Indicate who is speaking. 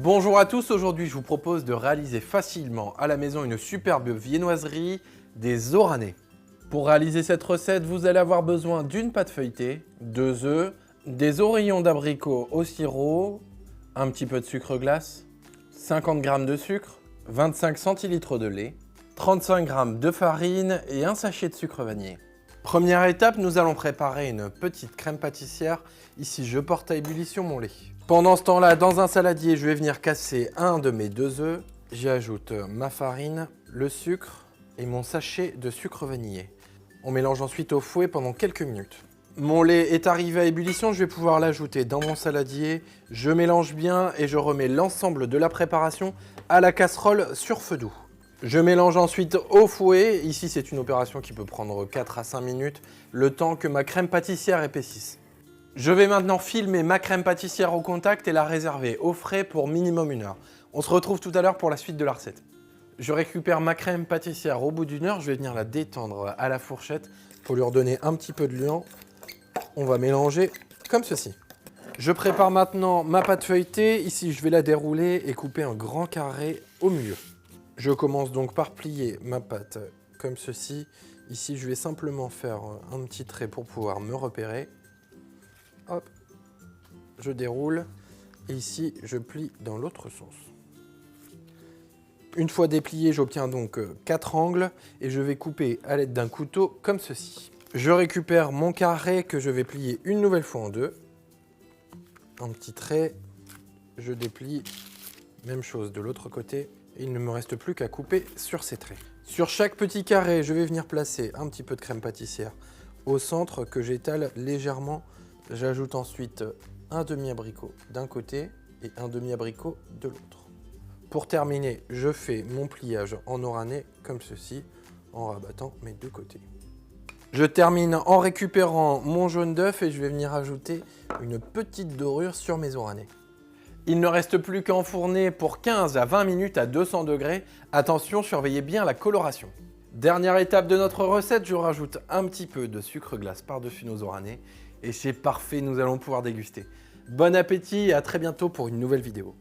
Speaker 1: Bonjour à tous, aujourd'hui je vous propose de réaliser facilement à la maison une superbe viennoiserie des Oranais. Pour réaliser cette recette, vous allez avoir besoin d'une pâte feuilletée, 2 œufs, des oreillons d'abricot au sirop, un petit peu de sucre glace, 50 g de sucre, 25 centilitres de lait, 35 g de farine et un sachet de sucre vanillé. Première étape, nous allons préparer une petite crème pâtissière. Ici, je porte à ébullition mon lait. Pendant ce temps-là, dans un saladier, je vais venir casser un de mes 2 œufs. J'y ajoute ma farine, le sucre et mon sachet de sucre vanillé. On mélange ensuite au fouet pendant quelques minutes. Mon lait est arrivé à ébullition, je vais pouvoir l'ajouter dans mon saladier. Je mélange bien et je remets l'ensemble de la préparation à la casserole sur feu doux. Je mélange ensuite au fouet. Ici, c'est une opération qui peut prendre 4 à 5 minutes, le temps que ma crème pâtissière épaississe. Je vais maintenant filmer ma crème pâtissière au contact et la réserver au frais pour minimum 1 heure. On se retrouve tout à l'heure pour la suite de la recette. Je récupère ma crème pâtissière au bout d'une heure. Je vais venir la détendre à la fourchette pour lui redonner un petit peu de liant. On va mélanger comme ceci. Je prépare maintenant ma pâte feuilletée. Ici, je vais la dérouler et couper un grand carré au milieu. Je commence donc par plier ma pâte comme ceci. Ici, je vais simplement faire un petit trait pour pouvoir me repérer. Hop, je déroule. Et ici, je plie dans l'autre sens. Une fois déplié, j'obtiens donc 4 angles et je vais couper à l'aide d'un couteau comme ceci. Je récupère mon carré que je vais plier une nouvelle fois en deux. Un petit trait, je déplie, même chose de l'autre côté. Il ne me reste plus qu'à couper sur ces traits. Sur chaque petit carré, je vais venir placer un petit peu de crème pâtissière au centre que j'étale légèrement. J'ajoute ensuite un demi-abricot d'un côté et un demi-abricot de l'autre. Pour terminer, je fais mon pliage en oranais comme ceci, en rabattant mes deux côtés. Je termine en récupérant mon jaune d'œuf et je vais venir ajouter une petite dorure sur mes oranais. Il ne reste plus qu'à enfourner pour 15 à 20 minutes à 200 degrés. Attention, surveillez bien la coloration. Dernière étape de notre recette, je rajoute un petit peu de sucre glace par-dessus nos oranais. Et c'est parfait, nous allons pouvoir déguster. Bon appétit et à très bientôt pour une nouvelle vidéo.